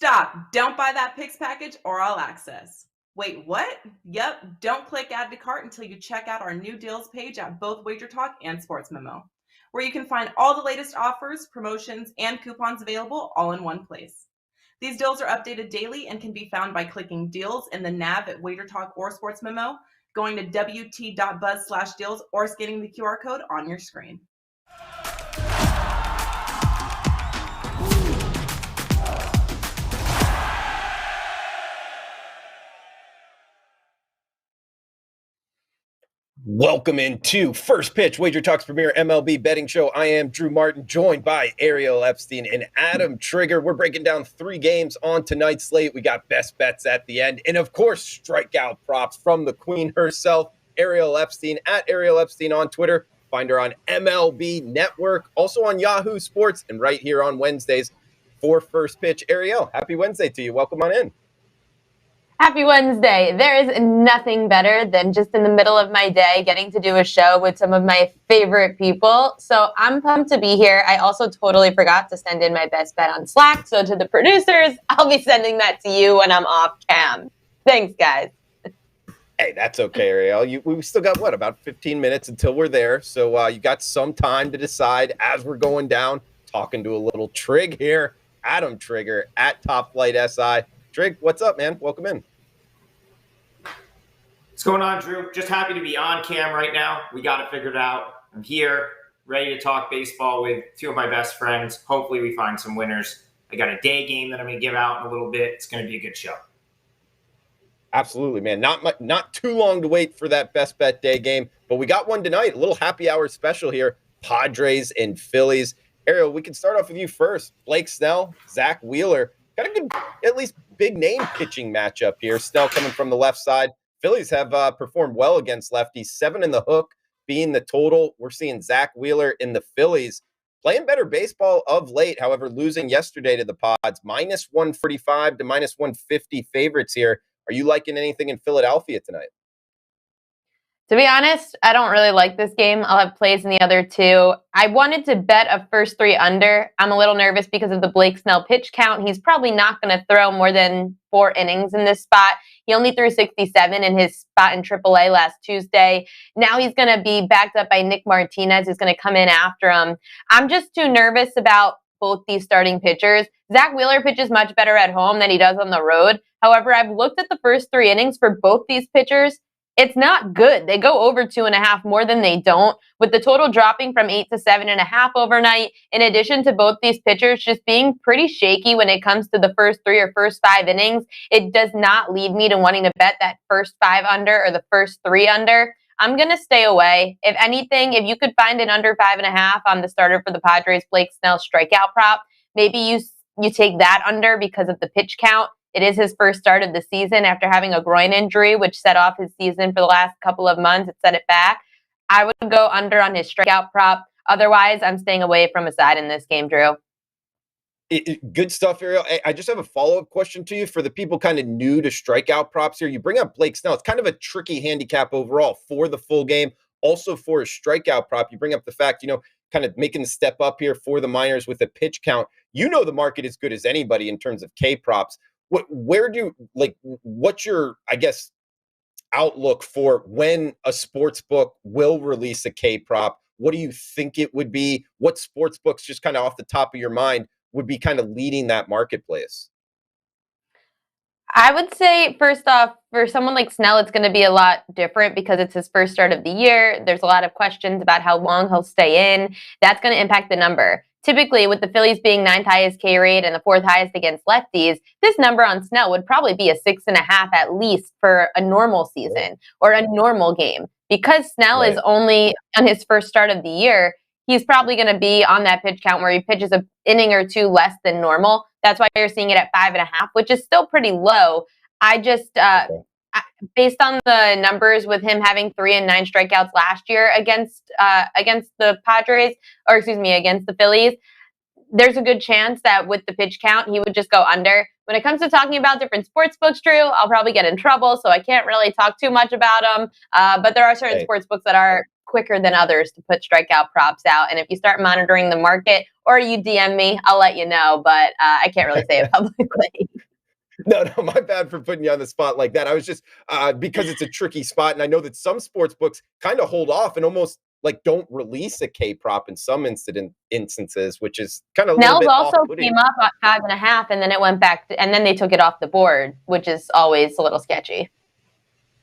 Stop. Don't buy that Pix package or all access. Wait, what? Yep, don't click add to cart until you check out our new deals page at both WagerTalk and Sports Memo, where you can find all the latest offers, promotions, and coupons available all in one place. These deals are updated daily and can be found by clicking deals in the nav at WagerTalk or Sports Memo, going to wt.buzz/deals, or scanning the QR code on your screen. Welcome into First Pitch, WagerTalk's premier MLB betting show. I am Drew Martin, joined by Ariel Epstein and Adam Trigger. We're breaking down 3 games on tonight's slate. We got best bets at the end, and of course, strikeout props from the queen herself, Ariel Epstein, at Ariel Epstein on Twitter. Find her on MLB Network, also on Yahoo Sports, and right here on Wednesdays for First Pitch. Ariel, happy Wednesday to you. Welcome on in. Happy Wednesday. There is nothing better than just in the middle of my day getting to do a show with some of my favorite people. So I'm pumped to be here. I also totally forgot to send in my best bet on Slack. So to the producers, I'll be sending that to you when I'm off cam. Thanks, guys. Hey, that's okay, Ariel. We still got, about 15 minutes until we're there. So you got some time to decide as we're going down, talking to a little Trig here. Adam Trigger at Top Flight SI. Trig, what's up, man? Welcome in. What's going on, Drew? Just happy to be on cam right now. We got it figured out. I'm here, ready to talk baseball with 2 of my best friends. Hopefully we find some winners. I got a day game that I'm going to give out in a little bit. It's going to be a good show. Absolutely, man. Not too long to wait for that best bet day game, but we got one tonight. A little happy hour special here. Padres and Phillies. Ariel, we can start off with you first. Blake Snell, Zach Wheeler. Got a good, at least big name pitching matchup here. Snell coming from the left side. Phillies have performed well against lefties. 7 in the hook being the total. We're seeing Zach Wheeler in the Phillies playing better baseball of late. However, losing yesterday to the Pods, minus 145 to minus 150 favorites here. Are you liking anything in Philadelphia tonight? To be honest, I don't really like this game. I'll have plays in the other 2. I wanted to bet a first 3 under. I'm a little nervous because of the Blake Snell pitch count. He's probably not going to throw more than 4 innings in this spot. He only threw 67 in his spot in AAA last Tuesday. Now he's going to be backed up by Nick Martinez, who's going to come in after him. I'm just too nervous about both these starting pitchers. Zach Wheeler pitches much better at home than he does on the road. However, I've looked at the first 3 innings for both these pitchers. It's not good. They go over 2.5 more than they don't, with the total dropping from 8 to 7.5 overnight. In addition to both these pitchers just being pretty shaky when it comes to the first 3 or first 5 innings, it does not lead me to wanting to bet that first 5 under or the first 3 under. I'm going to stay away. If anything, if you could find an under 5.5 on the starter for the Padres, Blake Snell strikeout prop, maybe you take that under because of the pitch count. It is his first start of the season after having a groin injury, which set off his season for the last couple of months. It set it back. I would go under on his strikeout prop. Otherwise, I'm staying away from a side in this game, Drew. Good stuff, Ariel. I just have a follow-up question to you for the people kind of new to strikeout props here. You bring up Blake Snell. It's kind of a tricky handicap overall for the full game. Also for a strikeout prop, you bring up the fact, kind of making the step up here for the minors with a pitch count. The market as good as anybody in terms of K props. What's your, outlook for when a sports book will release a K prop? What do you think it would be? What sports books, just kind of off the top of your mind, would be kind of leading that marketplace? I would say, first off, for someone like Snell, it's going to be a lot different because it's his first start of the year. There's a lot of questions about how long he'll stay in. That's going to impact the number. Typically, with the Phillies being 9th highest K rate and the 4th highest against lefties, this number on Snell would probably be a 6.5 at least for a normal season or a normal game. Because Snell is only on his first start of the year, he's probably going to be on that pitch count where he pitches an inning or 2 less than normal. That's why you're seeing it at 5.5, which is still pretty low. I just, based on the numbers with him having 3 and 9 strikeouts last year against the Padres, against the Phillies, there's a good chance that with the pitch count, he would just go under. When it comes to talking about different sports books, Drew, I'll probably get in trouble, so I can't really talk too much about them. But there are certain sports books that are quicker than others to put strikeout props out. And if you start monitoring the market or you DM me, I'll let you know. But I can't really say it publicly. No, my bad for putting you on the spot like that. I was just because it's a tricky spot, and I know that some sports books kind of hold off and almost like don't release a K prop in some instances, which is kind of a little bit also off-putting. came up at 5.5, and then it went back, and then they took it off the board, which is always a little sketchy.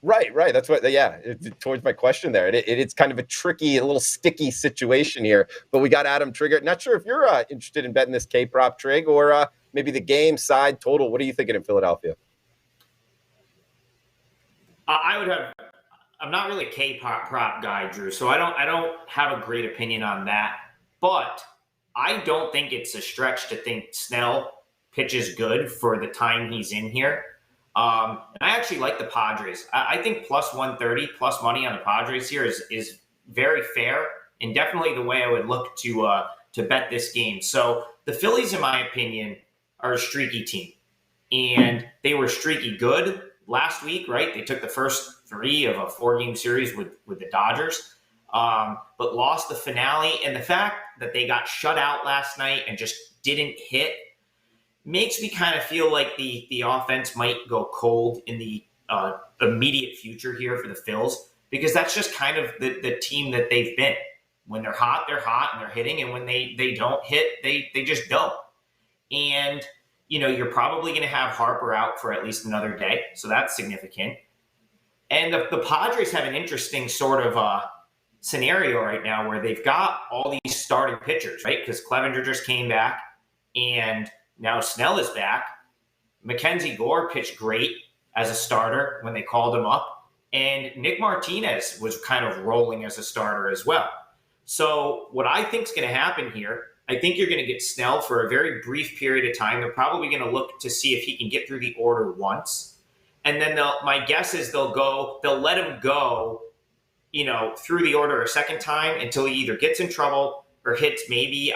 Right. That's what. Yeah, towards my question there, it's kind of a tricky, a little sticky situation here. But we got Adam Trigger. Not sure if you're interested in betting this K prop, Trig, or maybe the game side total. What are you thinking in Philadelphia? I'm not really a K prop guy, Drew, so I don't have a great opinion on that. But I don't think it's a stretch to think Snell pitches good for the time he's in here. And I actually like the Padres. I think plus 130, plus money on the Padres here is very fair, and definitely the way I would look to bet this game. So the Phillies, in my opinion, are a streaky team, and they were streaky good last week, right? They took the first 3 of a 4-game series with the Dodgers, but lost the finale. And the fact that they got shut out last night and just didn't hit makes me kind of feel like the offense might go cold in the immediate future here for the Phils, because that's just kind of the team that they've been. When they're hot and they're hitting, and when they don't hit, they just don't. And, you're probably going to have Harper out for at least another day, so that's significant. And the Padres have an interesting sort of scenario right now where they've got all these starting pitchers, right? Because Clevenger just came back, and now Snell is back. Mackenzie Gore pitched great as a starter when they called him up. And Nick Martinez was kind of rolling as a starter as well. So what I think is going to happen here, I think you're going to get Snell for a very brief period of time. They're probably going to look to see if he can get through the order once. And then my guess is they'll let him go, through the order a second time until he either gets in trouble or hits maybe,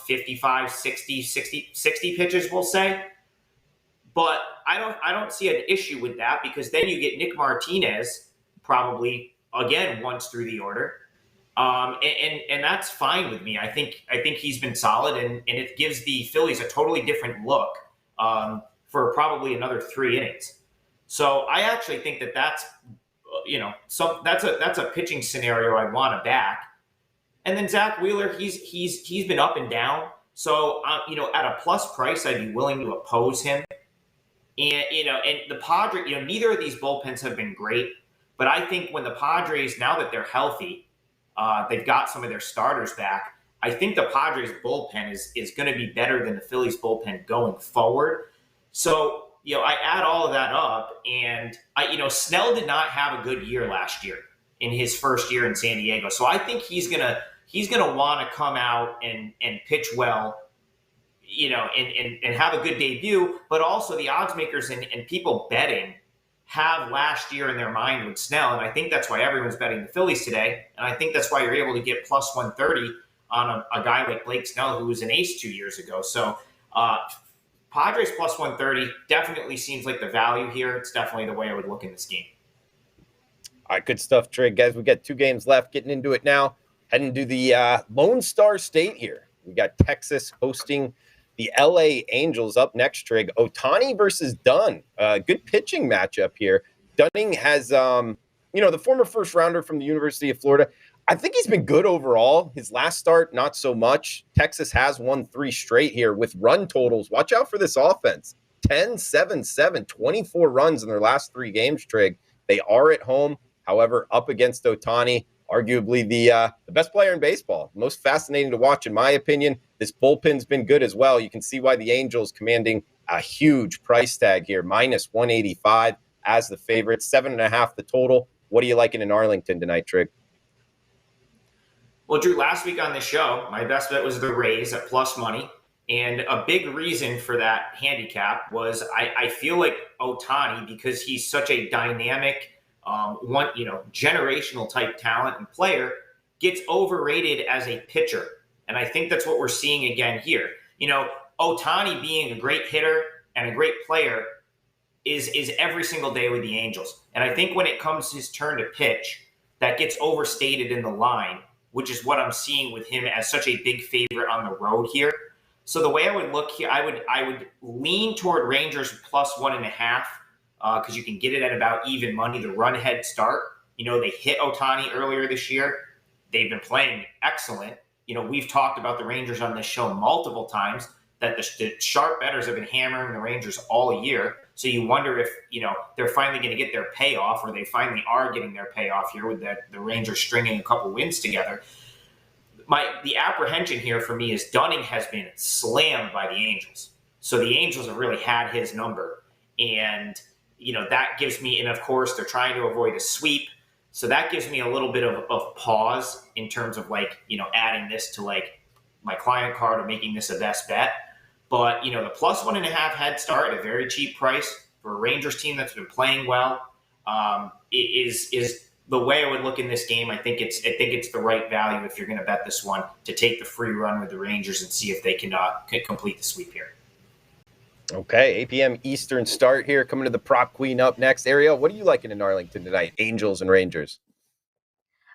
55, 60 pitches, we'll say. But I don't see an issue with that, because then you get Nick Martinez probably again once through the order. And that's fine with me. I think he's been solid, and it gives the Phillies a totally different look for probably another 3 innings. So I actually think that's a pitching scenario I want to back. And then Zach Wheeler, he's been up and down. So at a plus price, I'd be willing to oppose him. And and the Padres, neither of these bullpens have been great, but I think when the Padres, now that they're healthy, they've got some of their starters back, I think the Padres bullpen is going to be better than the Phillies bullpen going forward. So, I add all of that up, and Snell did not have a good year last year in his first year in San Diego. So I think he's gonna want to come out and pitch well, and have a good debut. But also the odds makers and people betting have last year in their mind with Snell, and I think that's why everyone's betting the Phillies today. And I think that's why you're able to get plus 130 on a guy like Blake Snell, who was an ace 2 years ago. So Padres plus 130 definitely seems like the value here. It's definitely the way I would look in this game. All right, good stuff, Trig. Guys, we got 2 games left. Getting into it now. Heading to the Lone Star State here. We got Texas hosting the LA Angels up next, Trig. Ohtani versus Dunn. Good pitching matchup here. Dunning has, the former first rounder from the University of Florida. I think he's been good overall. His last start, not so much. Texas has won 3 straight here with run totals. Watch out for this offense. 10, 7, 7, 24 runs in their last 3 games, Trig. They are at home, however, up against Ohtani, arguably the best player in baseball. Most fascinating to watch, in my opinion. This bullpen's been good as well. You can see why the Angels commanding a huge price tag here, minus 185 as the favorite, 7.5 the total. What are you liking in Arlington tonight, Trig? Well, Drew, last week on the show, my best bet was the Rays at plus money. And a big reason for that handicap was I feel like Ohtani, because he's such a dynamic, generational type talent and player, gets overrated as a pitcher. And I think that's what we're seeing again here. Ohtani being a great hitter and a great player is every single day with the Angels. And I think when it comes his turn to pitch, that gets overstated in the line, which is what I'm seeing with him as such a big favorite on the road here. So the way I would look here, I would lean toward Rangers plus 1.5 because you can get it at about even money. The run head start. They hit Ohtani earlier this year. They've been playing excellent. We've talked about the Rangers on this show multiple times, that the sharp bettors have been hammering the Rangers all year. So you wonder if, they're finally going to get their payoff, or they finally are getting their payoff here with the Rangers stringing a couple wins together. The apprehension here for me is Dunning has been slammed by the Angels. So the Angels have really had his number. And, that gives me, and of course they're trying to avoid a sweep. So that gives me a little bit of pause in terms of adding this to my client card or making this a best bet. But, the plus 1.5 head start at a very cheap price for a Rangers team that's been playing well is the way I would look in this game. I think it's the right value if you're going to bet this one, to take the free run with the Rangers and see if they can complete the sweep here. Okay, 8 p.m. Eastern start here. Coming to the prop queen up next. Ariel, what are you liking in Arlington tonight? Angels and Rangers.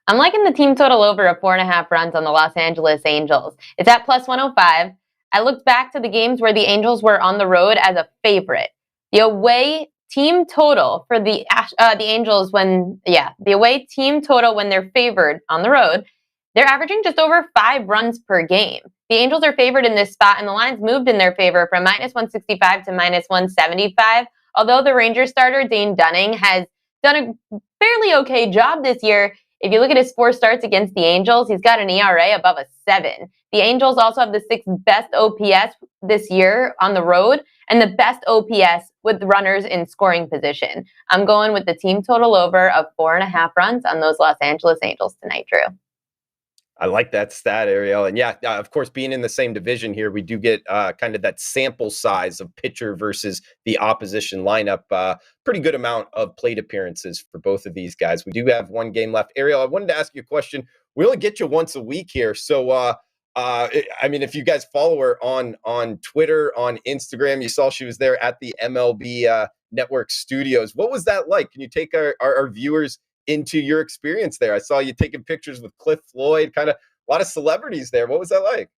I'm liking the team total over of 4.5 runs on the Los Angeles Angels. It's at plus 105. I looked back to the games where the Angels were on the road as a favorite. The away team total for the Angels the away team total when they're favored on the road, they're averaging just over 5 runs per game. The Angels are favored in this spot, and the line's moved in their favor from minus 165 to minus 175. Although the Rangers starter, Dane Dunning, has done a fairly okay job this year. If you look at his 4 starts against the Angels, he's got an ERA above a 7. The Angels also have the 6th best OPS this year on the road and the best OPS with runners in scoring position. I'm going with the team total over of 4.5 runs on those Los Angeles Angels tonight, Drew. I like that stat, Ariel. And of course, being in the same division here, we do get kind of that sample size of pitcher versus the opposition lineup. Pretty good amount of plate appearances for both of these guys. We do have one game left. Ariel, I wanted to ask you a question. We only get you once a week here. So, if you guys follow her on Twitter, on Instagram, you saw she was there at the MLB Network studios. What was that like? Can you take our viewers into your experience there? I saw you taking pictures with Cliff Floyd, kind of a lot of celebrities there. What was that like?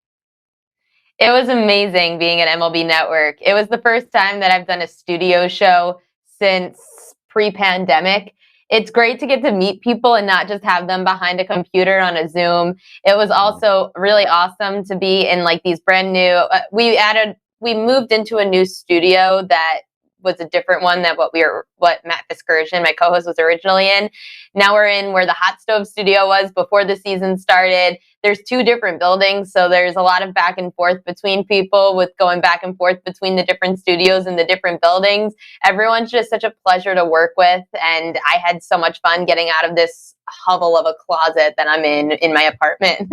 It was amazing being at MLB Network. It was the first time that I've done a studio show since pre-pandemic. It's great to get to meet people and not just have them behind a computer on a Zoom. It was also really awesome to be in these brand new, we moved into a new studio that was a different one than what Matt Fiskersian, my co-host, was originally in. Now we're in where the Hot Stove studio was before the season started. There's 2 different buildings, so there's a lot of back and forth between people with going back and forth between the different studios and the different buildings. Everyone's just such a pleasure to work with, and I had so much fun getting out of this hovel of a closet that I'm in my apartment.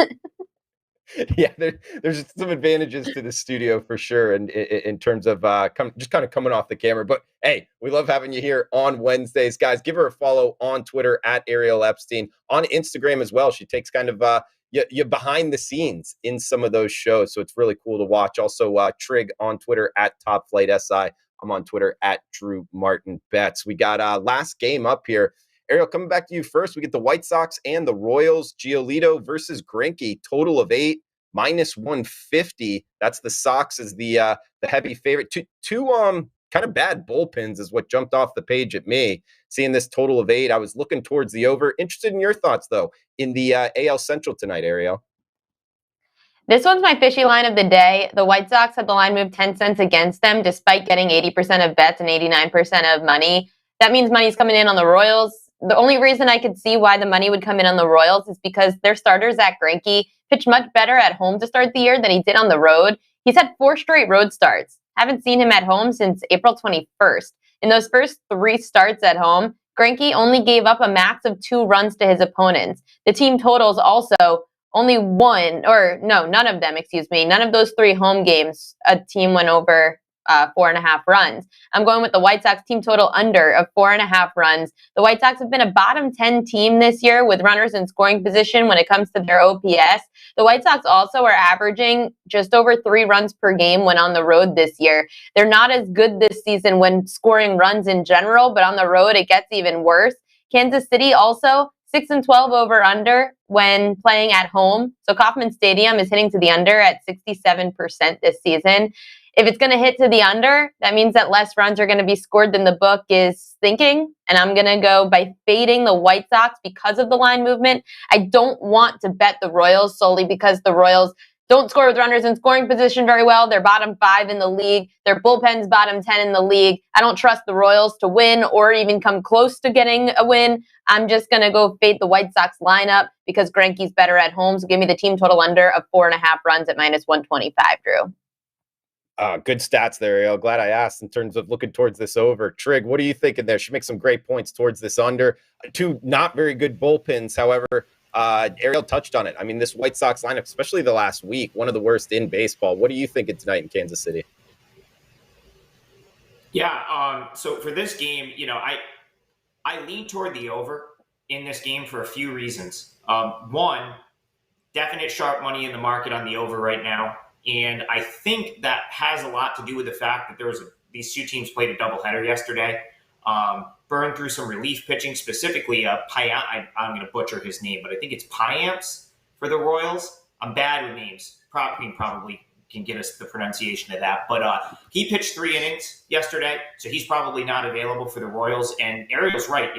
Yeah, there's some advantages to the studio for sure, and in terms of just kind of coming off the camera. But hey, we love having you here on Wednesdays, guys. Give her a follow on Twitter at Ariel Epstein, on Instagram as well. She takes kind of you behind the scenes in some of those shows, so it's really cool to watch. Also, Trig on Twitter at Top Flight SI. I'm on Twitter at Drew Martin Betts. We got last game up here. Ariel, coming back to you first, we get the White Sox and the Royals. Giolito versus Greinke, total of 8, minus 150. That's the Sox as the heavy favorite. Two kind of bad bullpens is what jumped off the page at me. Seeing this total of 8, I was looking towards the over. Interested in your thoughts, though, in the AL Central tonight, Ariel. This one's my fishy line of the day. The White Sox had the line moved 10 cents against them, despite getting 80% of bets and 89% of money. That means money's coming in on the Royals. The only reason I could see why the money would come in on the Royals is because their starter, Zach Greinke, pitched much better at home to start the year than he did on the road. He's had 4 straight road starts. Haven't seen him at home since April 21st. In those first 3 starts at home, Greinke only gave up a max of 2 runs to his opponents. The team totals also none of them, none of those 3 home games, a team went over 4.5 runs. I'm going with the White Sox team total under of 4.5 runs. The White Sox have been a bottom 10 team this year with runners in scoring position when it comes to their OPS. The White Sox also are averaging just over 3 runs per game when on the road this year. They're not as good this season when scoring runs in general, but on the road it gets even worse. Kansas City also 6-12 over under when playing at home. So Kauffman Stadium is hitting to the under at 67% this season. If it's going to hit to the under, that means that less runs are going to be scored than the book is thinking. And I'm going to go by fading the White Sox because of the line movement. I don't want to bet the Royals solely because the Royals don't score with runners in scoring position very well. They're bottom 5 in the league. Their bullpen's bottom 10 in the league. I don't trust the Royals to win or even come close to getting a win. I'm just going to go fade the White Sox lineup because Greinke's better at home. So give me the team total under of 4.5 runs at -125, Drew. Good stats there, Ariel. Glad I asked in terms of looking towards this over. Trig, what are you thinking there? She makes some great points towards this under. 2 not very good bullpens, however. Ariel touched on it. I mean, this White Sox lineup, especially the last week, one of the worst in baseball. What are you thinking tonight in Kansas City? Yeah, so for this game, I lean toward the over in this game for a few reasons. One, definite sharp money in the market on the over right now. And I think that has a lot to do with the fact that these 2 teams played a doubleheader yesterday. Burned through some relief pitching, specifically I'm going to butcher his name, but I think it's Piamps for the Royals. I'm bad with names. Probably can get us the pronunciation of that. But he pitched 3 innings yesterday, so he's probably not available for the Royals. And Ariel's right,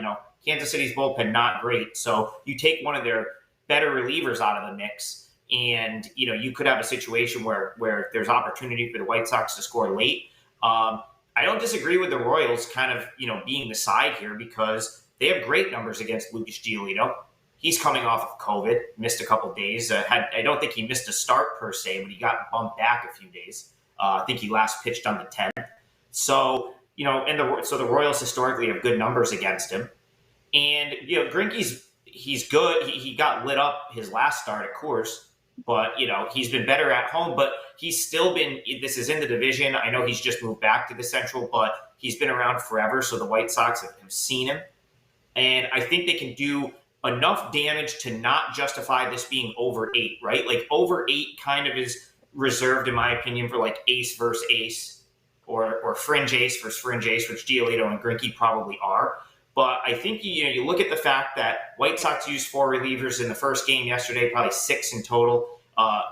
Kansas City's bullpen not great. So you take one of their better relievers out of the mix, and you could have a situation where there's opportunity for the White Sox to score late. I don't disagree with the Royals kind of, being the side here because they have great numbers against Lucas Giolito. He's coming off of COVID, missed a couple days. I don't think he missed a start per se, but he got bumped back a few days. I think he last pitched on the 10th. So, so the Royals historically have good numbers against him. And, Greinke's, he's good. He got lit up his last start, of course. But, he's been better at home, but he's still been, this is in the division. I know he's just moved back to the Central, but he's been around forever. So the White Sox have seen him. And I think they can do enough damage to not justify this being over 8, right? Like over 8 kind of is reserved, in my opinion, for like ace versus ace or fringe ace versus fringe ace, which Giolito and Greinke probably are. But I think you look at the fact that White Sox used 4 relievers in the first game yesterday, probably 6 in total.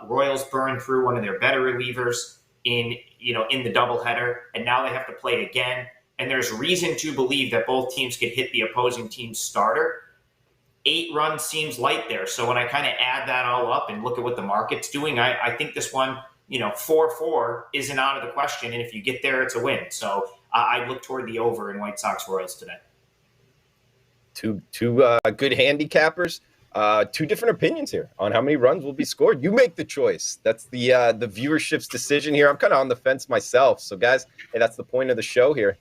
Royals burned through one of their better relievers in the doubleheader, and now they have to play again. And there's reason to believe that both teams could hit the opposing team's starter. 8 runs seems light there. So when I kind of add that all up and look at what the market's doing, I think this one, 4-4 isn't out of the question. And if you get there, it's a win. So I look toward the over in White Sox Royals today. Two good handicappers. 2 different opinions here on how many runs will be scored. You make the choice. That's the viewership's decision here. I'm kind of on the fence myself. So, guys, hey, that's the point of the show here.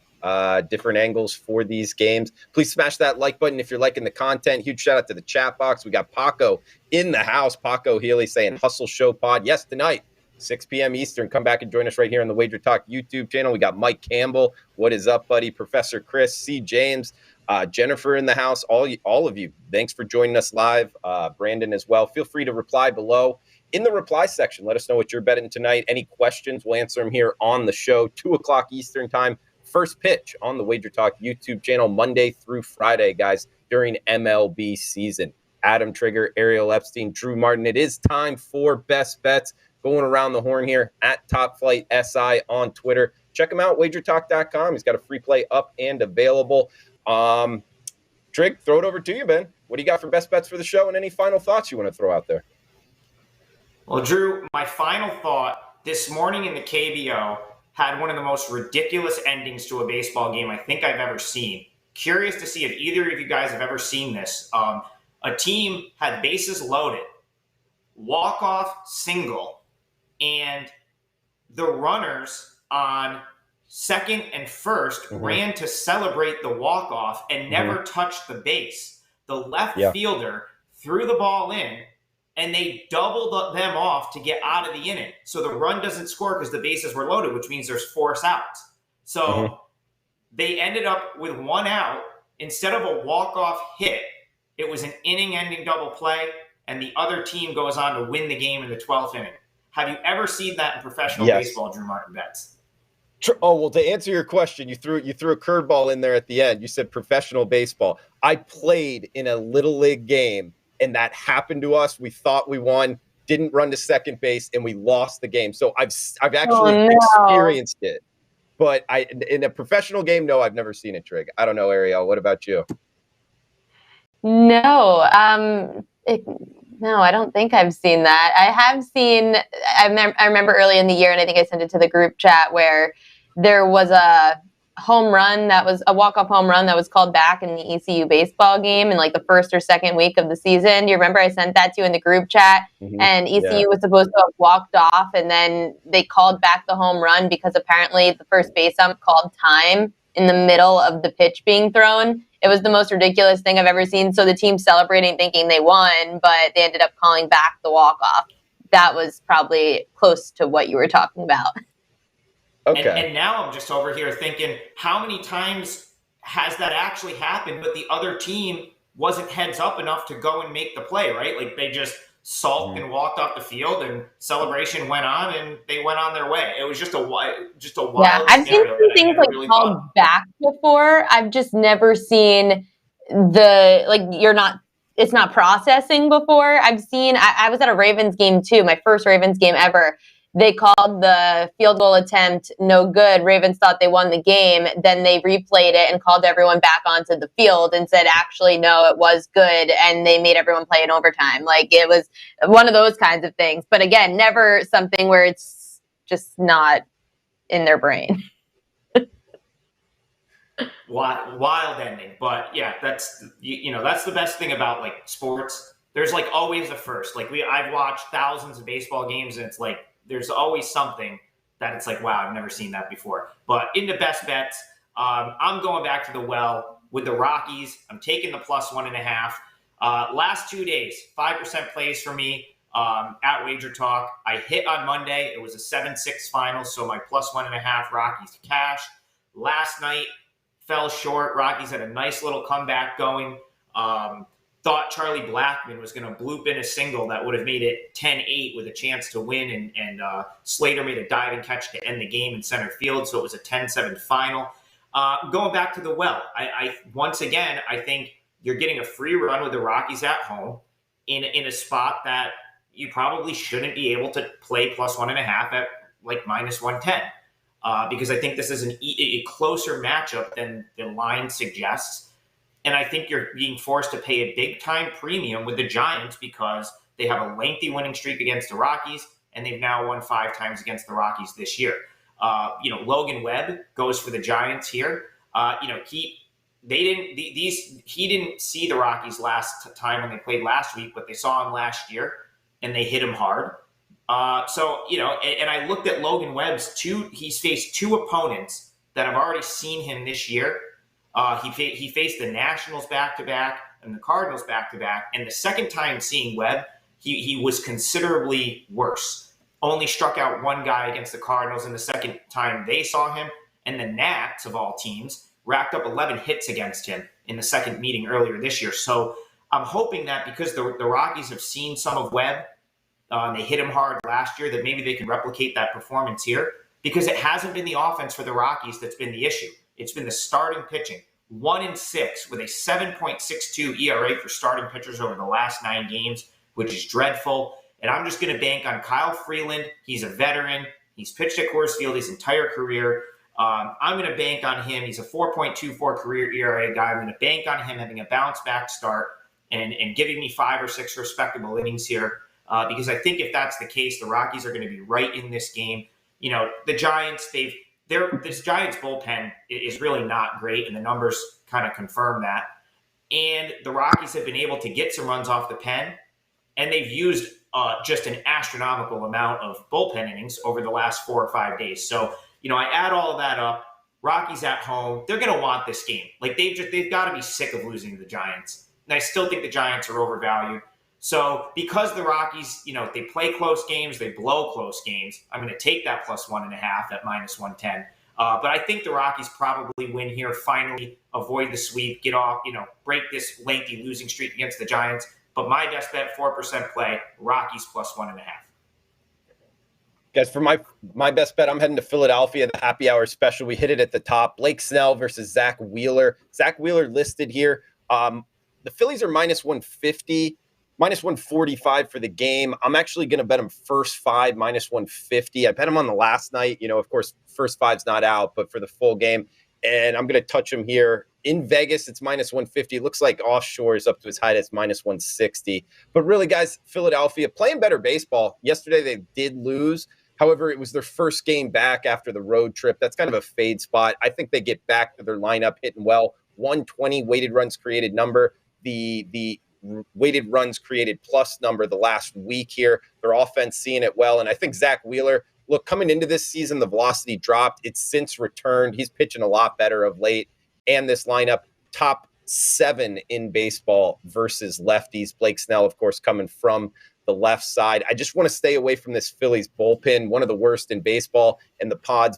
Different angles for these games. Please smash that like button if you're liking the content. Huge shout out to the chat box. We got Paco in the house. Paco Healy saying Hustle Show Pod. Yes, tonight, 6 p.m. Eastern. Come back and join us right here on the WagerTalk YouTube channel. We got Mike Campbell. What is up, buddy? Professor Chris, C. James. Jennifer in the house, all of you, thanks for joining us live. Brandon as well. Feel free to reply below in the reply section. Let us know what you're betting tonight. Any questions, we'll answer them here on the show. 2:00 Eastern time. First pitch on the WagerTalk YouTube channel, Monday through Friday, guys, during MLB season. Adam Trigger, Ariel Epstein, Drew Martin. It is time for Best Bets. Going around the horn here at Top Flight SI on Twitter. Check him out, wagertalk.com. He's got a free play up and available. Trig, throw it over to you, Ben. What do you got for best bets for the show, and any final thoughts you want to throw out there? Well, Drew, my final thought this morning in the KBO had one of the most ridiculous endings to a baseball game I think I've ever seen. Curious to see if either of you guys have ever seen this. A team had bases loaded, walk-off single, and the runners on second and first ran to celebrate the walk-off and never touched the base. The left fielder threw the ball in, and they doubled them off to get out of the inning. So the run doesn't score because the bases were loaded, which means there's force outs. So they ended up with 1 out. Instead of a walk-off hit, it was an inning-ending double play, and the other team goes on to win the game in the 12th inning. Have you ever seen that in professional baseball, Drew Martin Betts? Oh, well, to answer your question, you threw a curveball in there at the end. You said professional baseball. I played in a little league game, and that happened to us. We thought we won, didn't run to second base, and we lost the game. So I've actually experienced it. But in a professional game, no, I've never seen it, Trig. I don't know, Ariel. What about you? No, no, I don't think I've seen that. I have seen, I remember early in the year, and I think I sent it to the group chat, where there was a home run that was a walk-off home run that was called back in the ECU baseball game in like the first or second week of the season. Do you remember I sent that to you in the group chat? And ECU was supposed to have walked off, and then they called back the home run because apparently the first base ump called time in the middle of the pitch being thrown. It was the most ridiculous thing I've ever seen. So the team celebrating thinking they won, but they ended up calling back the walk-off. That was probably close to what you were talking about. Okay. And now I'm just over here thinking, how many times has that actually happened, but the other team wasn't heads up enough to go and make the play, right? Like they just sulked and walked off the field, and celebration went on, and they went on their way. It was just a wild I've seen some things like really called back before. I've just never seen it's not processing before. I've seen, I was at a Ravens game too, my first Ravens game ever. They called the field goal attempt no good. Ravens thought they won the game. Then they replayed it and called everyone back onto the field and said, actually, no, it was good. And they made everyone play in overtime. Like it was one of those kinds of things. But again, never something where it's just not in their brain. Wild ending. But yeah, that's the best thing about like sports. There's like always a first. Like I've watched thousands of baseball games, and it's like, there's always something that it's like, wow, I've never seen that before. But in the best bets, I'm going back to the well with the Rockies. I'm taking the +1.5. Last 2 days, 5% plays for me at WagerTalk. I hit on Monday. It was a 7-6 final, so my +1.5 Rockies to cash. Last night, fell short. Rockies had a nice little comeback going. Thought Charlie Blackmon was going to bloop in a single that would have made it 10-8 with a chance to win, and Slater made a diving catch to end the game in center field, so it was a 10-7 final. Going back to the well, I once again, I think you're getting a free run with the Rockies at home in a spot that you probably shouldn't be able to play +1.5 at like -110, because I think this is a closer matchup than the line suggests. And I think you're being forced to pay a big-time premium with the Giants because they have a lengthy winning streak against the Rockies, and they've now won 5 times against the Rockies this year. Logan Webb goes for the Giants here. He didn't see the Rockies last time when they played last week, but they saw him last year, and they hit him hard. And I looked at Logan Webb's he's faced 2 opponents that have already seen him this year. He faced the Nationals back-to-back and the Cardinals back-to-back. And the second time seeing Webb, he was considerably worse. Only struck out 1 guy against the Cardinals in the second time they saw him. And the Nats, of all teams, racked up 11 hits against him in the second meeting earlier this year. So I'm hoping that because the Rockies have seen some of Webb, they hit him hard last year, that maybe they can replicate that performance here. Because it hasn't been the offense for the Rockies that's been the issue. It's been the starting pitching. 1-6 with a 7.62 ERA for starting pitchers over the last 9 games, which is dreadful. And I'm just going to bank on Kyle Freeland. He's a veteran. He's pitched at Coors Field his entire career. I'm going to bank on him. He's a 4.24 career ERA guy. I'm going to bank on him having a bounce-back start and giving me 5 or 6 respectable innings here. Because I think if that's the case, the Rockies are going to be right in this game. The Giants, this Giants bullpen is really not great, and the numbers kind of confirm that. And the Rockies have been able to get some runs off the pen, and they've used just an astronomical amount of bullpen innings over the last 4 or 5 days. So, I add all of that up. Rockies at home, they're going to want this game. Like they've got to be sick of losing to the Giants. And I still think the Giants are overvalued. So because the Rockies, they play close games, they blow close games, I'm going to take that +1.5 at -110. But I think the Rockies probably win here, finally avoid the sweep, get off, break this lengthy losing streak against the Giants. But my best bet, 4% play, Rockies +1.5. Guys, for my best bet, I'm heading to Philadelphia, the happy hour special. We hit it at the top. Blake Snell versus Zach Wheeler. Zach Wheeler listed here. The Phillies are -150, -145 for the game. I'm actually going to bet him first five, -150. I bet him on the last night. Of course, first five's not out, but for the full game. And I'm going to touch him here. In Vegas, it's -150. It looks like offshore is up to his height. It's -160. But really, guys, Philadelphia playing better baseball. Yesterday, they did lose. However, it was their first game back after the road trip. That's kind of a fade spot. I think they get back to their lineup hitting well. 120 weighted runs created number. The weighted runs created plus number the last week here. Their offense seeing it well. And I think Zach Wheeler, look, coming into this season, the velocity dropped. It's since returned. He's pitching a lot better of late. And this lineup, top 7 in baseball versus lefties. Blake Snell, of course, coming from the left side. I just want to stay away from this Phillies bullpen, one of the worst in baseball, and the Pods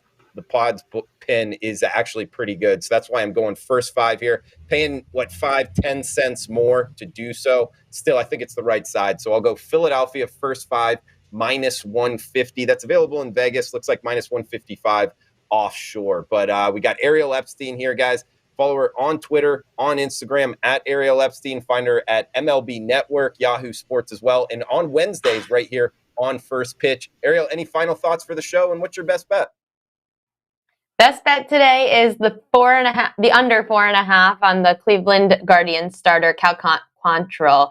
pen is actually pretty good. So that's why I'm going first five here, paying 5-10 cents more to do so. Still, I think it's the right side. So I'll go Philadelphia first five, -150. That's available in Vegas. Looks like -155 offshore. But we got Ariel Epstein here, guys. Follow her on Twitter, on Instagram at Ariel Epstein. Find her at MLB Network, Yahoo Sports as well. And on Wednesdays right here on First Pitch. Ariel, any final thoughts for the show? And what's your best bet? Best bet today is the under 4.5 on the Cleveland Guardians starter, Cal Quantrill.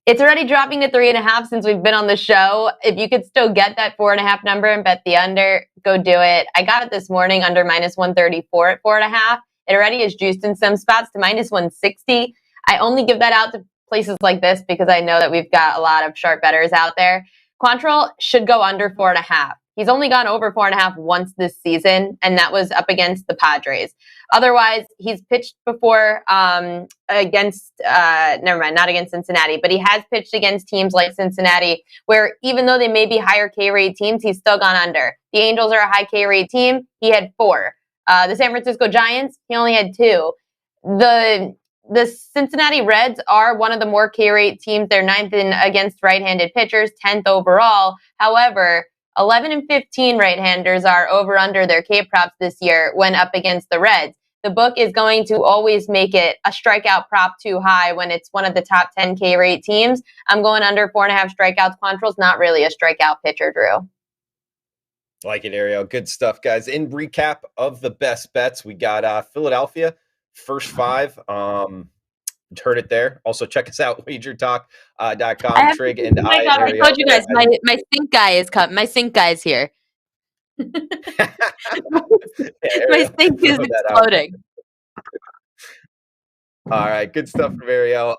It's already dropping to 3.5 since we've been on the show. If you could still get that 4.5 number and bet the under, go do it. I got it this morning under -134 at 4.5. It already is juiced in some spots to -160. I only give that out to places like this because I know that we've got a lot of sharp bettors out there. Quantrill should go under 4.5. He's only gone over 4.5 once this season, and that was up against the Padres. Otherwise, he's pitched before not against Cincinnati, but he has pitched against teams like Cincinnati, where even though they may be higher K-rate teams, he's still gone under. The Angels are a high K-rate team. He had 4. The San Francisco Giants, he only had 2. The Cincinnati Reds are one of the more K-rate teams. They're 9th in against right-handed pitchers, 10th overall. However, 11 and 15 right-handers are over under their K-props this year when up against the Reds. The book is going to always make it a strikeout prop too high when it's one of the top 10 K-rate teams. I'm going under 4.5 strikeouts. Quantrill's not really a strikeout pitcher, Drew. Like it, Ariel. Good stuff, guys. In recap of the best bets, we got Philadelphia, first five. Heard it there. Also, check us out, WagerTalk.com. Trig and I told you guys, my sync guy is coming. My sync guy's here. My sync is exploding. All right, good stuff from Ariel.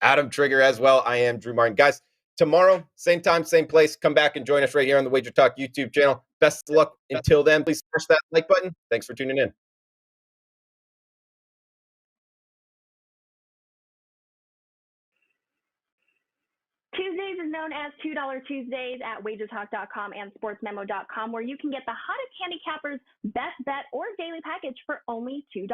Adam Trigger as well. I am Drew Martin. Guys, tomorrow, same time, same place. Come back and join us right here on the Wager Talk YouTube channel. Best of luck until then. Please push that like button. Thanks for tuning in. Tuesdays is known as $2 Tuesdays at WagerTalk.com and SportsMemo.com, where you can get the hottest handicappers' best bet or daily package for only $2.